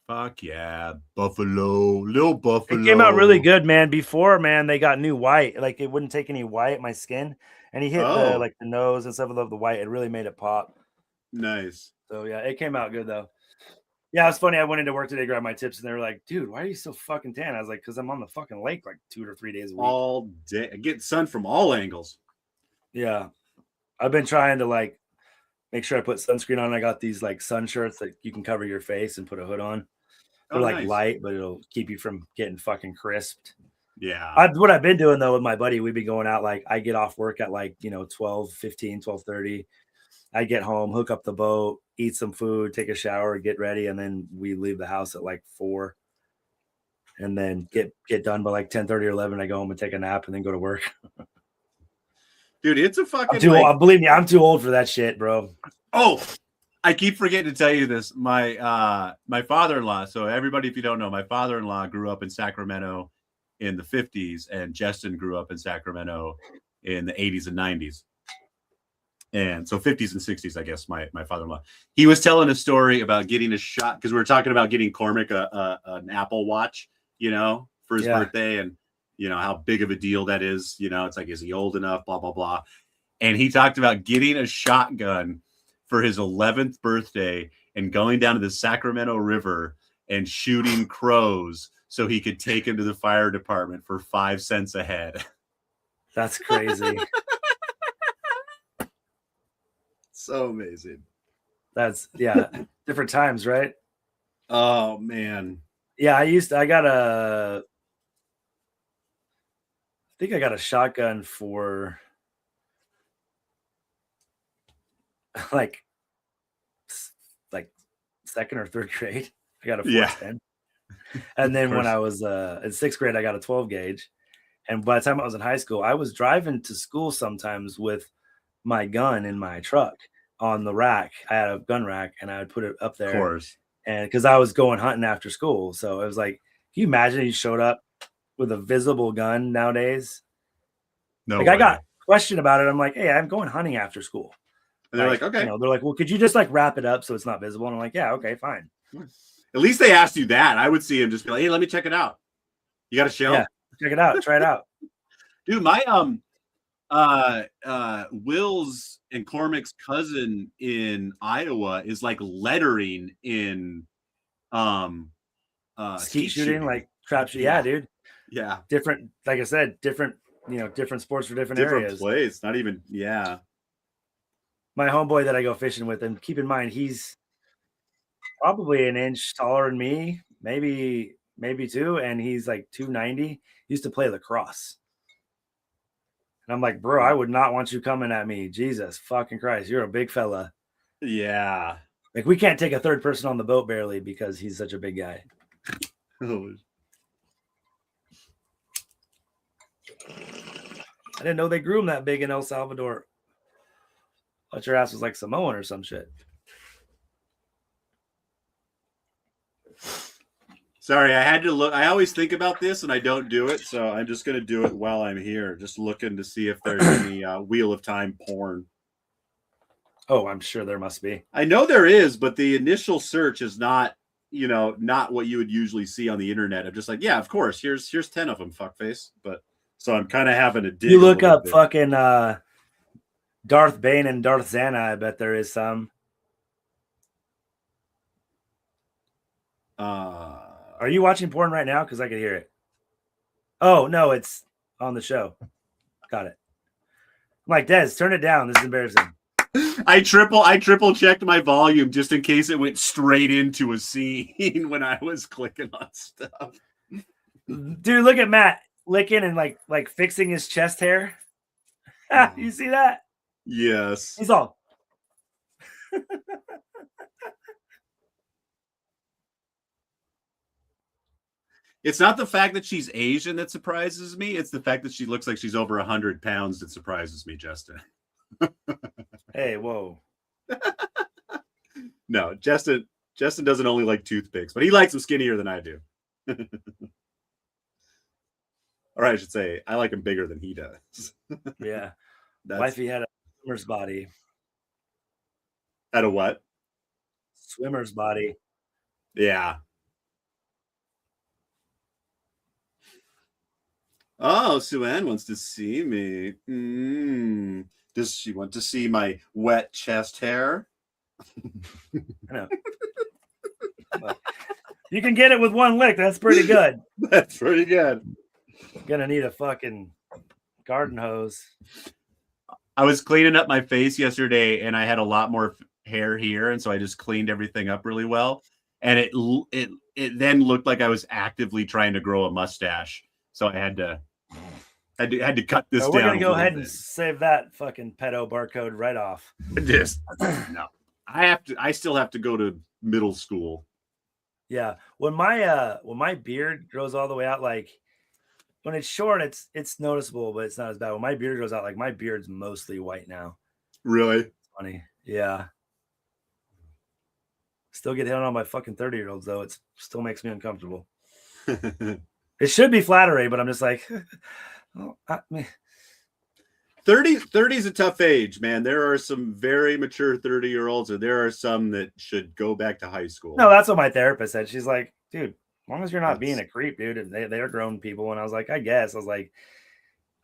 Fuck yeah, Buffalo, little Buffalo. It came out really good, man. Before, man, they got new white. Like it wouldn't take any white at my skin, and he hit the nose and stuff of the white. It really made it pop. Nice. So yeah, it came out good though. Yeah, it's funny. I went into work today, grabbed my tips, and they were like, "Dude, why are you so fucking tan?" I was like, "Because I'm on the fucking lake like 2 or 3 days a week, all day. I get sun from all angles." Yeah, I've been trying to like make sure I put sunscreen on. I got these like sun shirts that you can cover your face and put a hood on. They're like light, but it'll keep you from getting fucking crisped. Yeah. What I've been doing though with my buddy, we've been going out. Like I get off work at like 12:15, 12:30. I get home, hook up the boat, eat some food, take a shower, get ready, and then we leave the house at like 4. And then get done by like 10:30 or 11. I go home and take a nap and then go to work. Dude, it's a fucking believe me, I'm too old for that shit, bro. Oh, I keep forgetting to tell you this. My father-in-law, so everybody, if you don't know, my father-in-law grew up in Sacramento in the 50s, and Justin grew up in Sacramento in the 80s and 90s. And so 50s and 60s, I guess, my father-in-law. He was telling a story about getting a shot, because we were talking about getting Cormac an Apple Watch, for his birthday, and how big of a deal that is. It's like, is he old enough? Blah, blah, blah. And he talked about getting a shotgun for his 11th birthday and going down to the Sacramento River and shooting crows so he could take him to the fire department for 5 cents a head. That's crazy. So amazing. That's different times, right? Oh man. Yeah, I think I got a shotgun for like second or third grade. I got a 410. And then when I was in sixth grade, I got a 12 gauge. And by the time I was in high school, I was driving to school sometimes with my gun in my truck on the rack. I had a gun rack and I would put it up there. Of course. And because I was going hunting after school. So it was like, can you imagine you showed up with a visible gun nowadays? No like way. I got questioned about it. I'm like, hey, I'm going hunting after school. And they're like, okay. They're like, well, could you just like wrap it up so it's not visible? And I'm like, yeah, okay, fine. At least they asked you that. I would see him just be like, hey, let me check it out. You got a shell? Yeah, check it out. Try it out. Dude, my Will's and Cormac's cousin in Iowa is like lettering in skeet shooting, like trap shooting. Yeah, dude. Yeah. Different, like I said, different sports for different areas. Plays. Not even, My homeboy that I go fishing with, and keep in mind, he's probably an inch taller than me, maybe 2, and he's like 290. He used to play lacrosse. And I'm like, bro, I would not want you coming at me. Jesus fucking Christ, you're a big fella. Yeah. Like, we can't take a third person on the boat barely because he's such a big guy. Oh. I didn't know they grew him that big in El Salvador. Thought your ass was like Samoan or some shit. Sorry, I had to look. I always think about this and I don't do it, so I'm just going to do it while I'm here. Just looking to see if there's any Wheel of Time porn. Oh, I'm sure there must be. I know there is, but the initial search is not, not what you would usually see on the internet. I'm just like, yeah, of course. Here's 10 of them, fuckface. But so I'm kind of having to dig. You look up fucking Darth Bane and Darth Xana. I bet there is some. Are you watching porn right now? Because I could hear it. Oh no, it's on the show. Got it. I'm like, Des, turn it down. This is embarrassing. I triple checked my volume just in case it went straight into a scene when I was clicking on stuff. Dude, look at Matt licking and like fixing his chest hair. You see that? Yes. He's all. It's not the fact that she's Asian that surprises me. It's the fact that she looks like she's over 100 pounds that surprises me, Justin. Hey, whoa. No, Justin doesn't only like toothpicks, but he likes them skinnier than I do. Or I should say, I like him bigger than he does. Yeah. Wifey had a swimmer's body. Had a what? Swimmer's body. Yeah. Oh, Sue-Ann wants to see me. Does she want to see my wet chest hair? I know. You can get it with one lick. That's pretty good. That's pretty good. Gonna need a fucking garden hose. I was cleaning up my face yesterday, and I had a lot more hair here, and so I just cleaned everything up really well. And it then looked like I was actively trying to grow a mustache, so I had to cut this down. We're gonna go ahead and save that fucking pedo barcode right off. Just no. I still have to go to middle school. Yeah. When my beard grows all the way out, like when it's short, it's noticeable, but it's not as bad. When my beard grows out, like my beard's mostly white now. Really? It's funny. Yeah. Still get hit on by fucking 30-year-olds though. It still makes me uncomfortable. It should be flattery, but I'm just like, oh, 30 is a tough age, man. There are some very mature 30-year-olds, and there are some that should go back to high school. No, that's what my therapist said. She's like, dude, as long as you're not being a creep, dude, and they're grown people. And I was like, I guess. I was like,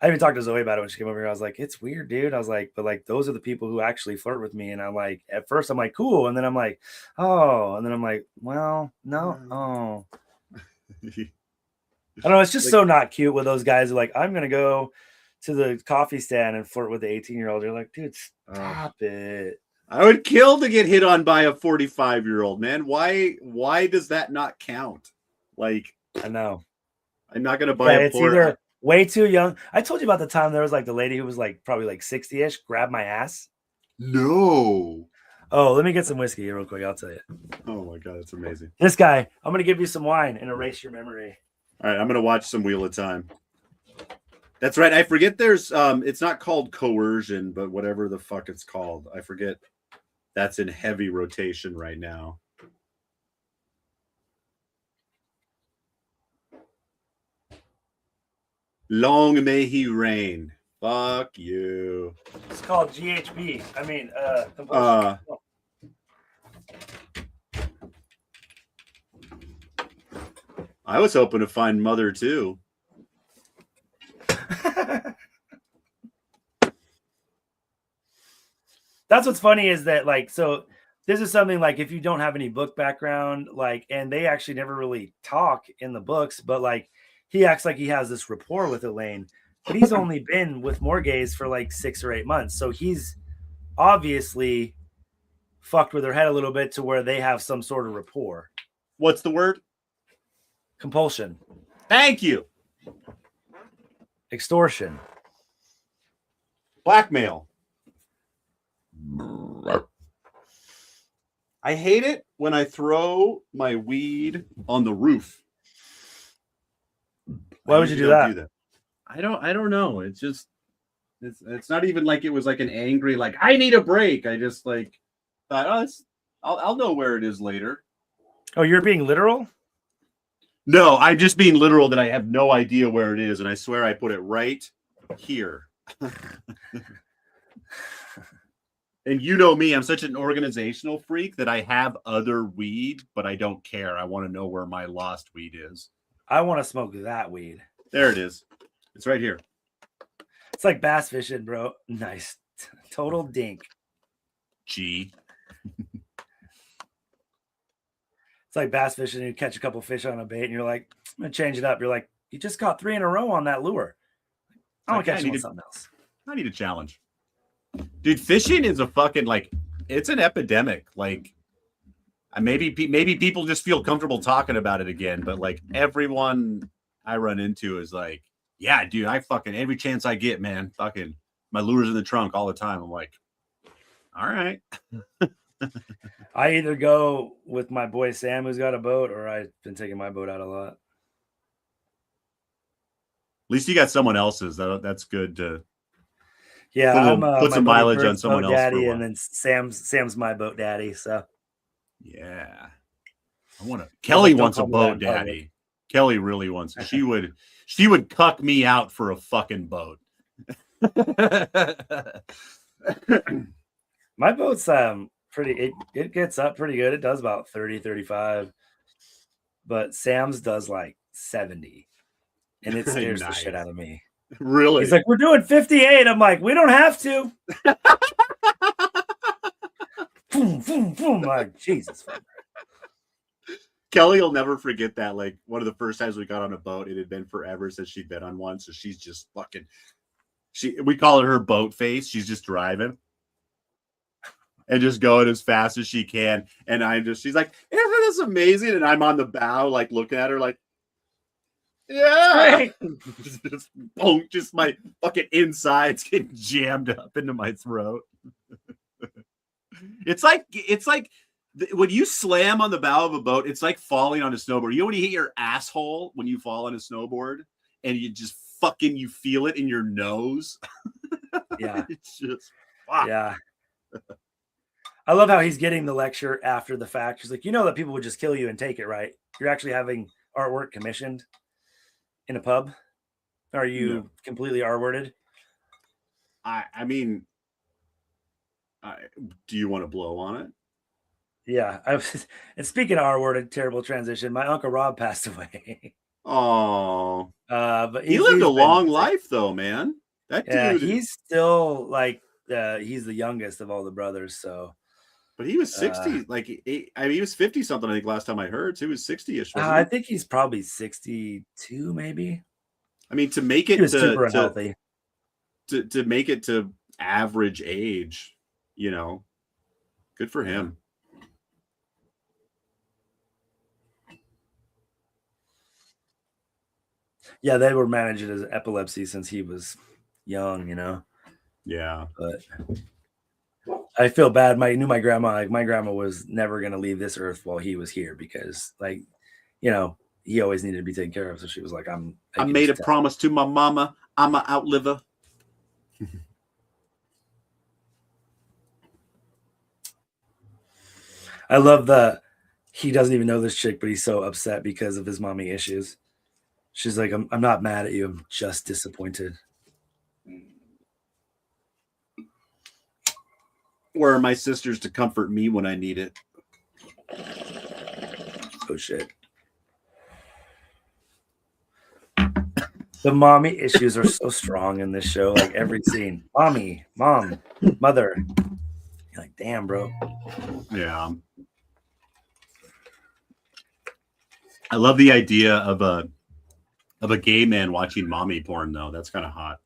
I even talked to Zoe about it when she came over here. I was like, it's weird, dude. I was like, but like, those are the people who actually flirt with me. And I'm like, at first I'm like, cool. And then I'm like, oh. And then I'm like, well, no. Oh. I don't know. It's just so not cute when those guys are like, I'm going to go to the coffee stand and flirt with the 18-year-old. You're like, dude, stop it. I would kill to get hit on by a 45-year-old, man. Why does that not count? Like, I know. I'm not going to buy a it's either way too young. I told you about the time there was like the lady who was like probably like 60-ish, grabbed my ass. No. Oh, let me get some whiskey here real quick. I'll tell you. Oh my God, that's amazing. This guy, I'm going to give you some wine and erase your memory. All right, I'm going to watch some Wheel of Time. That's right. I forget there's it's not called coercion, but whatever the fuck it's called. I forget. That's in heavy rotation right now. Long may he reign. Fuck you. It's called GHB. I mean, compulsion. I was hoping to find Mother too. That's what's funny is that like, so this is something like if you don't have any book background, like, and they actually never really talk in the books, but like he acts like he has this rapport with Elaine, but he's only been with Morgaze for like 6 or 8 months. So he's obviously fucked with her head a little bit to where they have some sort of rapport. What's the word? Compulsion. Thank you. Extortion. Blackmail. I hate it when I throw my weed on the roof. Why would you do that? I don't know. It's just it's not even like it was like an angry like I need a break. I just like thought, I'll know where it is later. Oh, you're being literal? No, I'm just being literal that I have no idea where it is, and I swear I put it right here. And you know me, I'm such an organizational freak that I have other weed, but I don't care. I want to know where my lost weed is. I want to smoke that weed. There it is. It's right here. It's like bass fishing, bro. Nice. Total dink. G. It's like bass fishing. You catch a couple fish on a bait and you're like, I'm going to change it up. You're like, you just caught 3 in a row on that lure. I want to catch something else. I need a challenge. Dude, fishing is a fucking like it's an epidemic. Like maybe people just feel comfortable talking about it again, but like everyone I run into is like, yeah, dude, I fucking every chance I get, man, fucking my lure's in the trunk all the time. I'm like, all right. I either go with my boy Sam who's got a boat, or I've been taking my boat out a lot. At least you got someone else's. That's good to yeah, put some mileage on someone else. Daddy, and then Sam's my boat daddy. So yeah, Kelly wants a boat daddy. Kelly really wants. She would cuck me out for a fucking boat. My boat's pretty. It gets up pretty good. It does about 30, 35, but Sam's does like 70, and it scares the shit out of me. Really? He's like, we're doing 58. I'm like, we don't have to. Boom, boom, boom. Like, Jesus. Kelly will never forget that. Like, one of the first times we got on a boat, it had been forever since she'd been on one. So she's just fucking, we call it her boat face. She's just driving and just going as fast as she can. And she's like, isn't this amazing? And I'm on the bow, like looking at her like, yeah, just my fucking insides getting jammed up into my throat. It's like when you slam on the bow of a boat, it's like falling on a snowboard. You know when you hit your asshole when you fall on a snowboard and you just fucking you feel it in your nose. Yeah, it's just fuck. Yeah. I love how he's getting the lecture after the fact. He's like, you know that people would just kill you and take it, right? You're actually having artwork commissioned in a pub? Are you completely R-worded? I mean, do you want to blow on it? Yeah. And speaking of R-worded, terrible transition. My Uncle Rob passed away. Oh. But he lived a long life, though, man. That dude. He's still like, he's the youngest of all the brothers. So But he was 60. He was 50 something. I think last time I heard, so he was 60ish. I think he's probably 62, maybe. I mean, to make it he was super unhealthy. To make it to average age, good for him. Yeah, they were managing his epilepsy since he was young, Yeah. But I feel bad. My grandma. Like, my grandma was never going to leave this earth while he was here because, he always needed to be taken care of. So she was like, I made a promise to my mama. I'm an outliver. I love he doesn't even know this chick, but he's so upset because of his mommy issues. She's like, I'm not mad at you. I'm just disappointed. Where are my sisters to comfort me when I need it? Oh, shit. The mommy issues are so strong in this show. Like, every scene. Mommy, mom, mother. You're like, damn, bro. Yeah. I love the idea of a gay man watching mommy porn, though. That's kind of hot.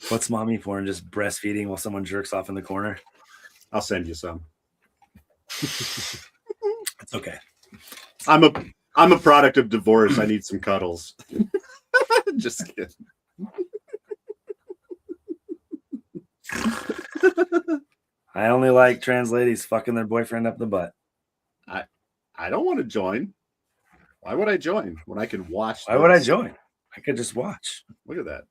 What's mommy porn? Just breastfeeding while someone jerks off in the corner? I'll send you some. It's okay. I'm a product of divorce. I need some cuddles. Just kidding. I only like trans ladies fucking their boyfriend up the butt. I don't want to join. Why would I join when I can watch? Why would I join? I could just watch. Look at that.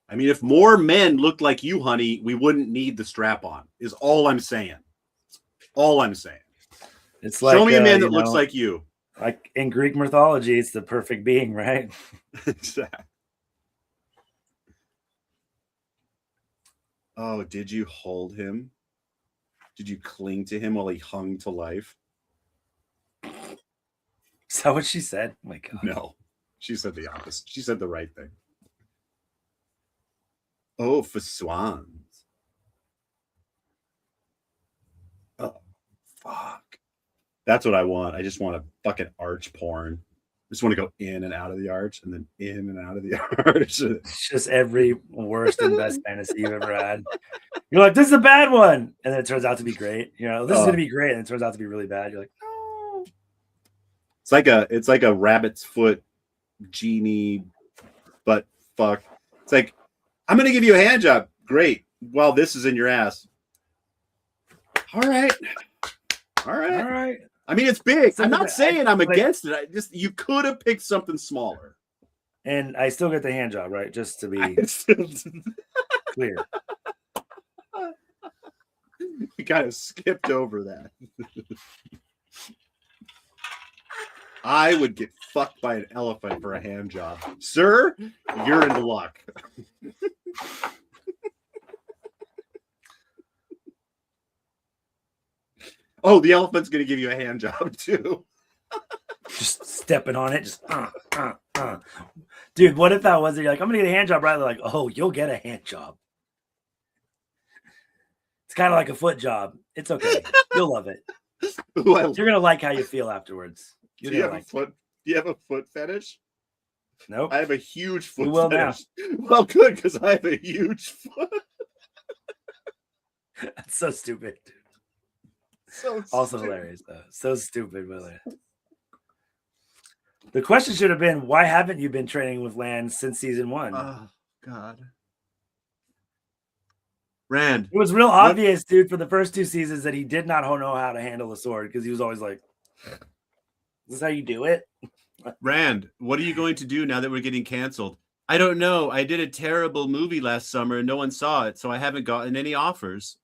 I mean, if more men looked like you, honey, we wouldn't need the strap on, is all I'm saying. All I'm saying. It's like, show me a man that looks like you. Like in Greek mythology, it's the perfect being, right? Exactly. Oh, did you hold him? Did you cling to him while he hung to life? Is that what she said? Oh my God. No, she said the opposite. She said the right thing. Oh, for swans. Oh, fuck. That's what I want. I just want a fucking arch porn. I just want to go in and out of the arch and then in and out of the arch. It's just every worst and best fantasy you've ever had. You're like, this is a bad one. And then it turns out to be great. This is going to be great. And it turns out to be really bad. You're like, no. It's like a rabbit's foot genie butt fuck. It's like, I'm going to give you a hand job. Great. Well, this is in your ass. All right. I mean, it's big. I'm not saying I'm against it. You could have picked something smaller. And I still get the hand job, right? Just to be clear. We kind of skipped over that. I would get fucked by an elephant for a hand job. Sir, you're in luck. Oh, the elephant's going to give you a hand job too. Just stepping on it. Just Dude, what if that was it? You're like, I'm going to get a hand job, right? They're like, oh, you'll get a hand job. It's kind of like a foot job. It's okay. You'll love it. You're going to like how you feel afterwards. Do you have a foot fetish? Nope. I have a huge foot you will fetish. Now. Well, good, because I have a huge foot. That's so stupid, dude. So also stupid. Hilarious, though. So stupid, really. The question should have been, why haven't you been training with Land since season 1? Oh, God. Rand. It was real obvious, dude, for the first 2 seasons that he did not know how to handle a sword because he was always like, is this how you do it? Rand, what are you going to do now that we're getting canceled? I don't know. I did a terrible movie last summer and no one saw it, so I haven't gotten any offers.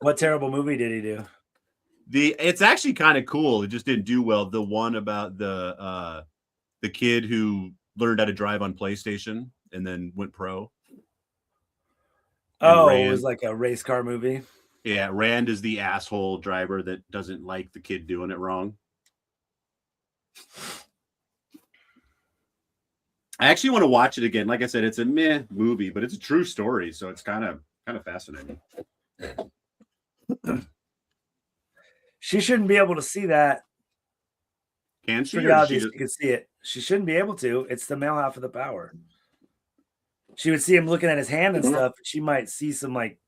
What terrible movie did he do? It's actually kind of cool. It just didn't do well. The one about the kid who learned how to drive on PlayStation and then went pro. Oh, it was like a race car movie. Yeah, Rand is the asshole driver that doesn't like the kid doing it wrong. I actually want to watch it again. Like I said, it's a meh movie, but it's a true story, so it's kind of fascinating. She shouldn't be able to see that. Can she? Pretty obvious you could see it. She shouldn't be able to. It's the male half of the power. She would see him looking at his hand and stuff. She might see some like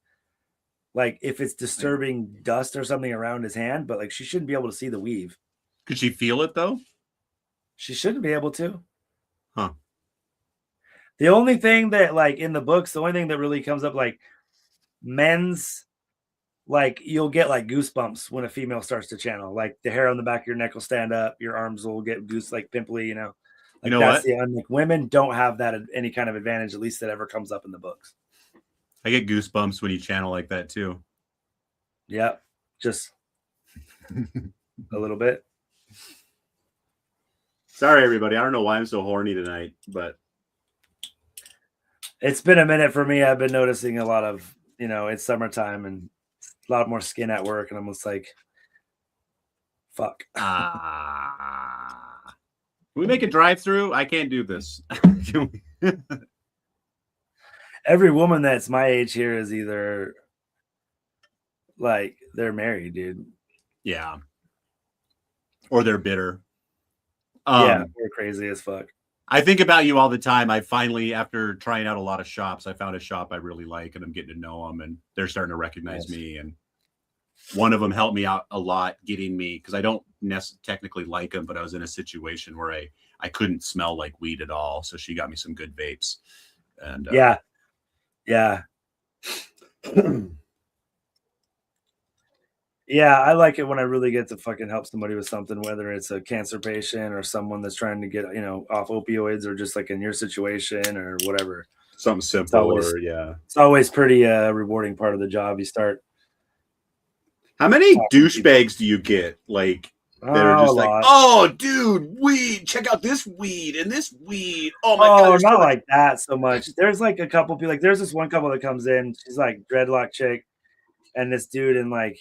if it's disturbing dust or something around his hand, but like she shouldn't be able to see the weave. Could she feel it though? She shouldn't be able to. Huh. The only thing that like in the books, the only thing that really comes up like men's, like you'll get like goosebumps when a female starts to channel. Like the hair on the back of your neck will stand up, your arms will get like pimply, you know. Like, you know that's what? like, women don't have that any kind of advantage, at least that ever comes up in the books. I get goosebumps when you channel like that too. Yep. Just a little bit. Sorry, everybody. I don't know why I'm so horny tonight, but it's been a minute for me. I've been noticing a lot of, you know, it's summertime and a lot more skin at work, and I'm just like, fuck. Can we make a drive-through? I can't do this. Every woman that's my age here is either like they're married, dude. Yeah. Or they're bitter. Yeah, they're crazy as fuck. I think about you all the time. I finally, after trying out a lot of shops, I found a shop I really like, and I'm getting to know them, and they're starting to recognize me. And one of them helped me out a lot, getting me, because I don't technically like them, but I was in a situation where I couldn't smell like weed at all. So she got me some good vapes. And yeah. Yeah, I like it when I really get to fucking help somebody with something, whether it's a cancer patient or someone that's trying to get, you know, off opioids, or just like in your situation or whatever. Something simple, it's always pretty rewarding part of the job. You start. How many douchebags do you get? Like, that are just like, oh, dude, weed. Check out this weed and this weed. Oh my god! Not like that so much. There's like a couple people. Like, there's this one couple that comes in. She's like dreadlock chick, and this dude, and like,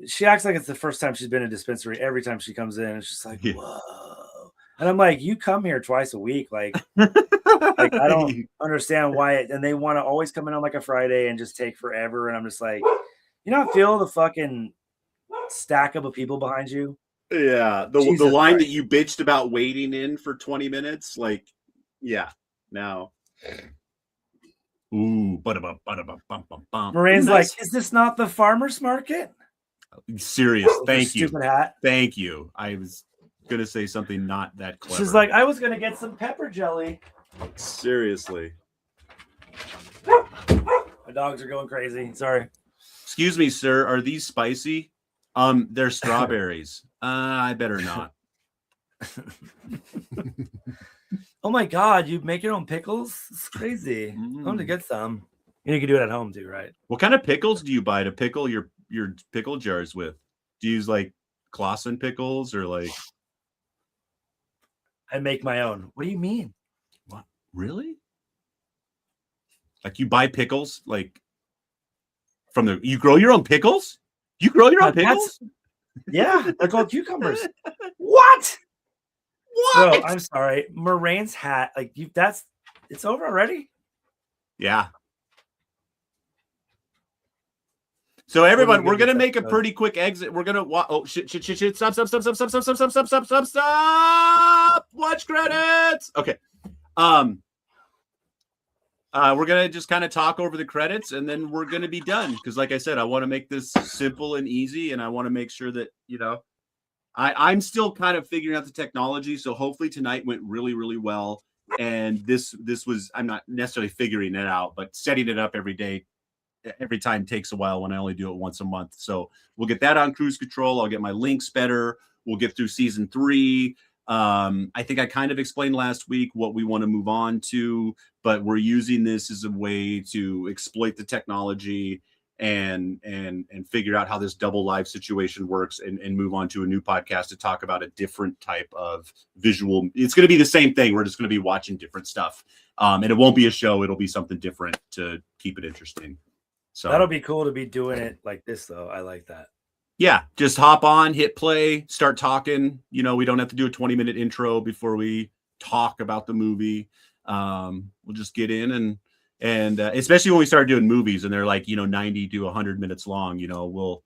she acts like it's the first time she's been in a dispensary. Every time she comes in, it's just like, whoa. And I'm like, you come here twice a week, like I don't understand why. And they want to always come in on like a Friday and just take forever. And I'm just like, you not feel the fucking stack of people behind you? Yeah, the line Christ. That you bitched about waiting in for 20 minutes, like, yeah, now. Ooh, Marine's nice. Like, is this not the farmer's market? Serious, thank you. Stupid hat. Thank you. I was gonna say something not that clever. She's like, I was gonna get some pepper jelly. Seriously. My dogs are going crazy. Sorry. Excuse me, sir. Are these spicy? They're strawberries. I better not. Oh my god, you make your own pickles? It's crazy. I'm gonna get some. And you can do it at home too, right? What kind of pickles do you buy to pickle your pickle jars with? Do you use like Clausen pickles or like? I make my own. What do you mean? What? Really? Like you buy pickles like from you grow your own pickles? You grow your own pickles? Yeah, they're called cucumbers. What? Bro, I'm sorry. Moraine's hat, like it's over already? Yeah. So everyone, we're gonna make a pretty quick exit. We're gonna shit. Stop. Watch credits. Okay. We're gonna just kind of talk over the credits, and then we're gonna be done. Because, like I said, I want to make this simple and easy, and I want to make sure that I'm still kind of figuring out the technology. So hopefully tonight went really, really well. And this was, I'm not necessarily figuring it out, but setting it up every day. Every time takes a while when I only do it once a month. So we'll get that on cruise control. I'll get my links better. We'll get through season 3. I think I kind of explained last week what we want to move on to, but we're using this as a way to exploit the technology and figure out how this double live situation works and move on to a new podcast to talk about a different type of visual. It's going to be the same thing. We're just going to be watching different stuff. And it won't be a show. It'll be something different to keep it interesting. So that'll be cool to be doing it like this, though. I like that. Yeah, just hop on, hit play, start talking. We don't have to do a 20-minute intro before we talk about the movie. We'll just get in and especially when we start doing movies and they're like, 90 to 100 minutes long, we'll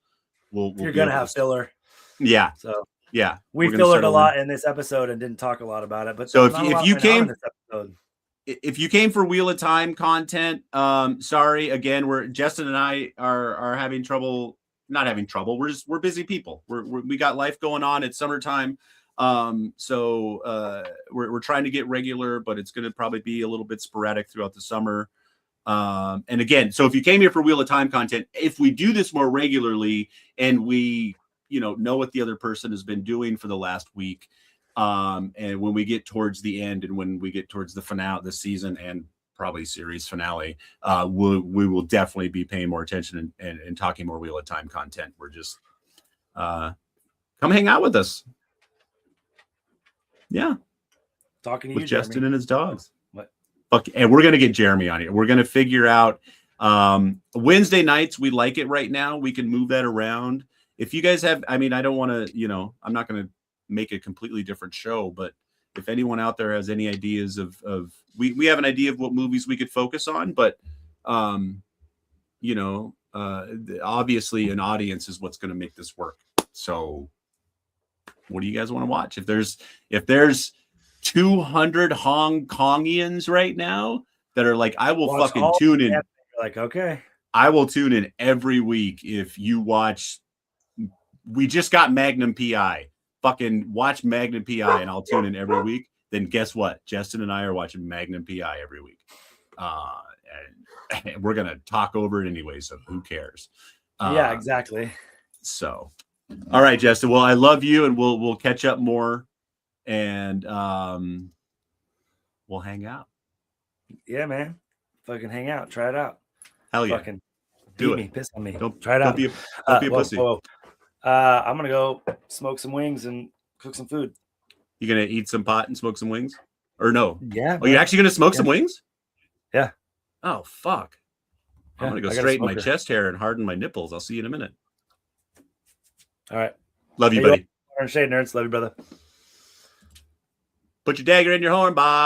You're going to have filler. Yeah. So yeah, we fillered a lot in this episode and didn't talk a lot about it. But so if you came in this episode. If you came for Wheel of Time content, sorry again. Justin and I are having trouble. Not having trouble. We're busy people. We got life going on. It's summertime, so we're trying to get regular, but it's going to probably be a little bit sporadic throughout the summer. And again, so if you came here for Wheel of Time content, if we do this more regularly and we know what the other person has been doing for the last week. And when we get towards the end and when we get towards the finale, the season and probably series finale, we will definitely be paying more attention and talking more Wheel of Time content. We're just come hang out with us. Yeah. Talking to with you, Justin Jeremy. and his dogs. What? Fuck, and we're going to get Jeremy on here. We're going to figure out Wednesday nights. We like it right now. We can move that around. If you guys have, I don't want to, I'm not going to make a completely different show, but if anyone out there has any ideas of we have an idea of what movies we could focus on, but obviously an audience is what's going to make this work. So what do you guys want to watch? If there's 200 Hong Kongians right now that are like, I will fucking tune in. Like, okay, I will tune in every week. If you watch, we just got Magnum PI. Fucking watch Magnum PI and I'll tune in every week. Then guess what? Justin and I are watching Magnum PI every week. And we're going to talk over it anyway. So who cares? Yeah, exactly. So, all right, Justin. Well, I love you and we'll catch up more and we'll hang out. Yeah, man. Fucking hang out. Try it out. Hell yeah. Fucking do me, it. piss on me. Try it out. Don't be a pussy. Whoa. I'm gonna go smoke some wings and cook some food. You gonna eat some pot and smoke some wings, or no? Yeah. Oh, you're actually gonna smoke some wings? Yeah. Oh fuck! I'm gonna go straighten my chest hair and harden my nipples. I'll see you in a minute. All right. Love you, buddy. Shade nerds. Love you, brother. Put your dagger in your horn, Bob.